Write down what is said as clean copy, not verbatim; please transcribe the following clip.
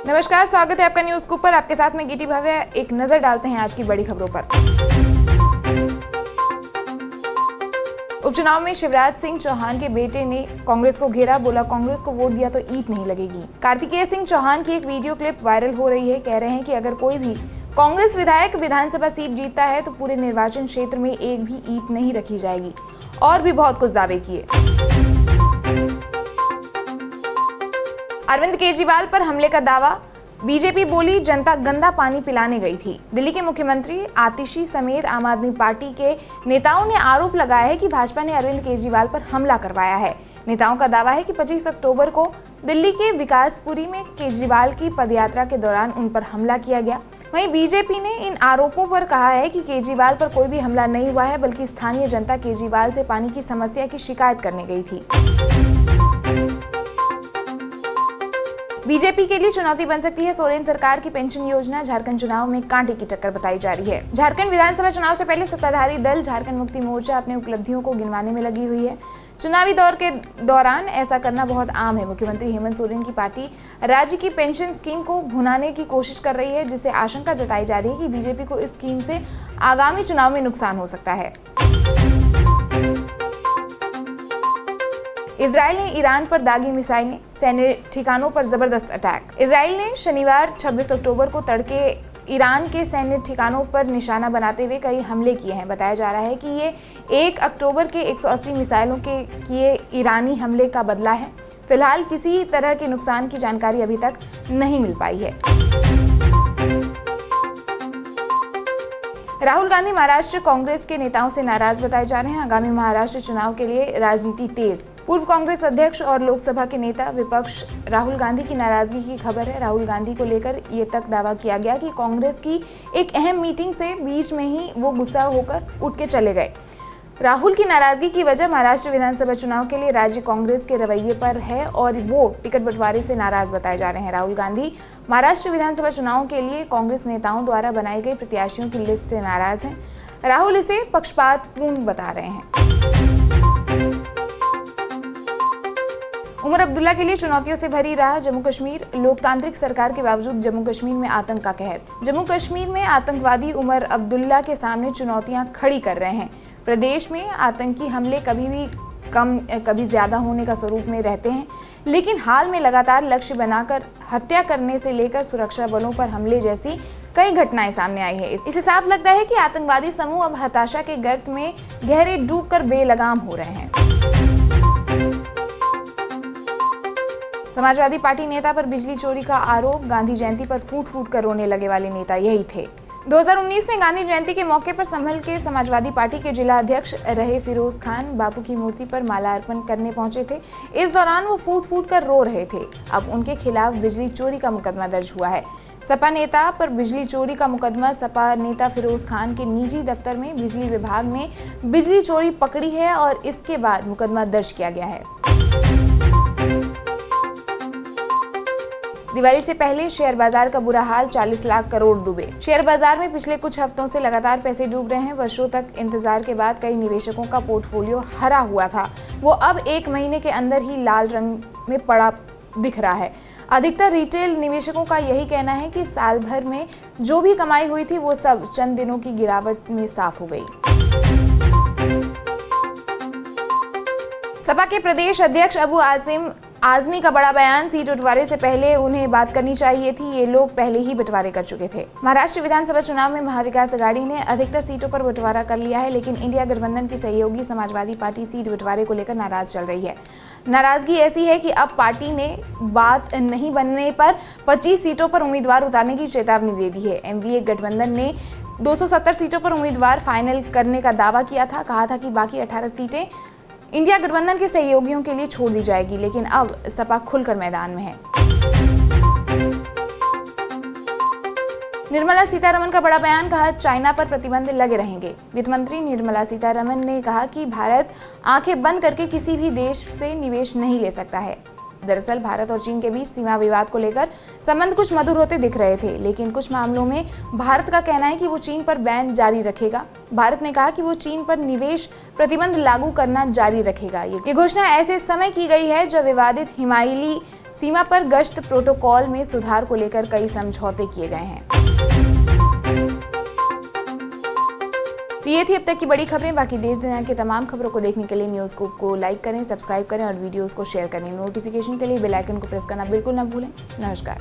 नमस्कार, स्वागत है आपका न्यूज स्कूप पर। आपके साथ में गिटी भव्य। एक नजर डालते हैं आज की बड़ी खबरों पर। उपचुनाव में शिवराज सिंह चौहान के बेटे ने कांग्रेस को घेरा, बोला कांग्रेस को वोट दिया तो ईंट नहीं लगेगी। कार्तिकेय सिंह चौहान की एक वीडियो क्लिप वायरल हो रही है। कह रहे हैं कि अगर कोई भी कांग्रेस विधायक विधानसभा सीट जीतता है तो पूरे निर्वाचन क्षेत्र में एक भी ईंट नहीं रखी जाएगी, और भी बहुत कुछ दावे किए। अरविंद केजरीवाल पर हमले का दावा, बीजेपी बोली जनता गंदा पानी पिलाने गई थी। दिल्ली के मुख्यमंत्री आतिशी समेत आम आदमी पार्टी के नेताओं ने आरोप लगाया है कि भाजपा ने अरविंद केजरीवाल पर हमला करवाया है। नेताओं का दावा है कि 25 अक्टूबर को दिल्ली के विकासपुरी में केजरीवाल की पदयात्रा के दौरान उन पर हमला किया गया। वहीं बीजेपी ने इन आरोपों पर कहा है कि केजरीवाल पर कोई भी हमला नहीं हुआ है, बल्कि स्थानीय जनता केजरीवाल से पानी की समस्या की शिकायत करने गई थी। बीजेपी के लिए चुनौती बन सकती है सोरेन सरकार की पेंशन योजना। झारखंड चुनाव में कांटे की टक्कर बताई जा रही है। झारखंड विधानसभा चुनाव से पहले सत्ताधारी दल झारखंड मुक्ति मोर्चा अपने उपलब्धियों को गिनवाने में लगी हुई है। चुनावी दौर के दौरान ऐसा करना बहुत आम है। मुख्यमंत्री हेमंत सोरेन की पार्टी राज्य की पेंशन स्कीम को भुनाने की कोशिश कर रही है, जिससे आशंका जताई जा रही है कि बीजेपी को इस स्कीम से आगामी चुनाव में नुकसान हो सकता है। इजराइल ने ईरान पर दागी मिसाइलें, सैन्य ठिकानों पर जबरदस्त अटैक। इजराइल ने शनिवार 26 अक्टूबर को तड़के ईरान के सैन्य ठिकानों पर निशाना बनाते हुए कई हमले किए हैं। बताया जा रहा है कि ये 1 अक्टूबर के 180 मिसाइलों के किए ईरानी हमले का बदला है। फिलहाल किसी तरह के नुकसान की जानकारी अभी तक नहीं मिल पाई है। राहुल गांधी महाराष्ट्र कांग्रेस के नेताओं से नाराज बताए जा रहे हैं। आगामी महाराष्ट्र चुनाव के लिए राजनीति तेज। पूर्व कांग्रेस अध्यक्ष और लोकसभा के नेता विपक्ष राहुल गांधी की नाराजगी की खबर है। राहुल गांधी को लेकर ये तक दावा किया गया कि कांग्रेस की एक अहम मीटिंग से बीच में ही वो गुस्सा होकर उठ के चले गए। राहुल की नाराजगी की वजह महाराष्ट्र विधानसभा चुनाव के लिए राज्य कांग्रेस के रवैये पर है और वो टिकट बंटवारे से नाराज बताए जा रहे हैं। राहुल गांधी महाराष्ट्र विधानसभा चुनाव के लिए कांग्रेस नेताओं द्वारा बनाई गई प्रत्याशियों की लिस्ट से नाराज हैं। राहुल इसे पक्षपातपूर्ण बता रहे हैं। उमर अब्दुल्ला के लिए चुनौतियों से भरी रहा जम्मू कश्मीर। लोकतांत्रिक सरकार के बावजूद जम्मू कश्मीर में आतंक का कहर। जम्मू कश्मीर में आतंकवादी उमर अब्दुल्ला के सामने चुनौतियां खड़ी कर रहे हैं। प्रदेश में आतंकी हमले कभी भी कम कभी ज्यादा होने का स्वरूप में रहते हैं, लेकिन हाल में लगातार लक्ष्य बनाकर हत्या करने से लेकर सुरक्षा बलों पर हमले जैसी कई घटनाएं सामने आई है। इससे साफ लगता है कि आतंकवादी समूह अब हताशा के गर्त में गहरे डूबकर बेलगाम हो रहे हैं। समाजवादी पार्टी नेता पर बिजली चोरी का आरोप। गांधी जयंती पर फूट फूट कर रोने लगे वाले नेता यही थे। 2019 में गांधी जयंती के मौके पर संभल के समाजवादी पार्टी के जिला अध्यक्ष रहे फिरोज खान बापू की मूर्ति पर माला अर्पण करने पहुंचे थे। इस दौरान वो फूट फूट कर रो रहे थे। अब उनके खिलाफ बिजली चोरी का मुकदमा दर्ज हुआ है। सपा नेता पर बिजली चोरी का मुकदमा। सपा नेता फिरोज खान के निजी दफ्तर में बिजली विभाग ने बिजली चोरी पकड़ी है और इसके बाद मुकदमा दर्ज किया गया है। दिवाली से पहले शेयर बाजार का बुरा हाल, 40 लाख करोड़ डूबे। शेयर बाजार में पिछले कुछ हफ्तों से लगातार पैसे डूब रहे हैं। वर्षों तक इंतजार के बाद कई निवेशकों का पोर्टफोलियो हरा हुआ था, वो अब 1 महीने के अंदर ही लाल रंग में पड़ा दिख रहा है। अधिकतर रिटेल निवेशकों का यही कहना है कि साल भर में जो भी कमाई हुई थी वो सब चंद दिनों की गिरावट में साफ हो गई। सपा के प्रदेश अध्यक्ष अबू आसिम आजमी का बड़ा बयान। सीट बंटवारे से पहले उन्हें बात करनी चाहिए थी, ये लोग पहले ही बंटवारे कर चुके थे। महाराष्ट्र विधानसभा चुनाव में महाविकास अघाड़ी ने अधिकतर सीटों पर बंटवारा कर लिया है, लेकिन इंडिया गठबंधन की सहयोगी समाजवादी पार्टी सीट बंटवारे को लेकर नाराज चल रही है। नाराजगी ऐसी है कि अब पार्टी ने बात नहीं बनने पर 25 सीटों पर उम्मीदवार उतारने की चेतावनी दे दी है। एमवीए गठबंधन ने 270 सीटों पर उम्मीदवार फाइनल करने का दावा किया था। कहा था कि बाकी 18 सीटें इंडिया गठबंधन के सहयोगियों के लिए छोड़ दी जाएगी, लेकिन अब सपा खुलकर मैदान में है। निर्मला सीतारमण का बड़ा बयान। कहा चाइना पर प्रतिबंध लगे रहेंगे। वित्त मंत्री निर्मला सीतारमण ने कहा कि भारत आंखें बंद करके किसी भी देश से निवेश नहीं ले सकता है। दरअसल भारत और चीन के बीच सीमा विवाद को लेकर संबंध कुछ मधुर होते दिख रहे थे, लेकिन कुछ मामलों में भारत का कहना है कि वो चीन पर बैन जारी रखेगा। भारत ने कहा कि वो चीन पर निवेश प्रतिबंध लागू करना जारी रखेगा। ये घोषणा ऐसे समय की गई है जब विवादित हिमालयी सीमा पर गश्त प्रोटोकॉल में सुधार को लेकर कई समझौते किए गए हैं। तो ये थी अब तक की बड़ी खबरें। बाकी देश दुनिया की तमाम खबरों को देखने के लिए न्यूज़ को लाइक करें, सब्सक्राइब करें और वीडियोस को शेयर करें। नोटिफिकेशन के लिए बेल आइकन को प्रेस करना बिल्कुल ना भूलें। नमस्कार।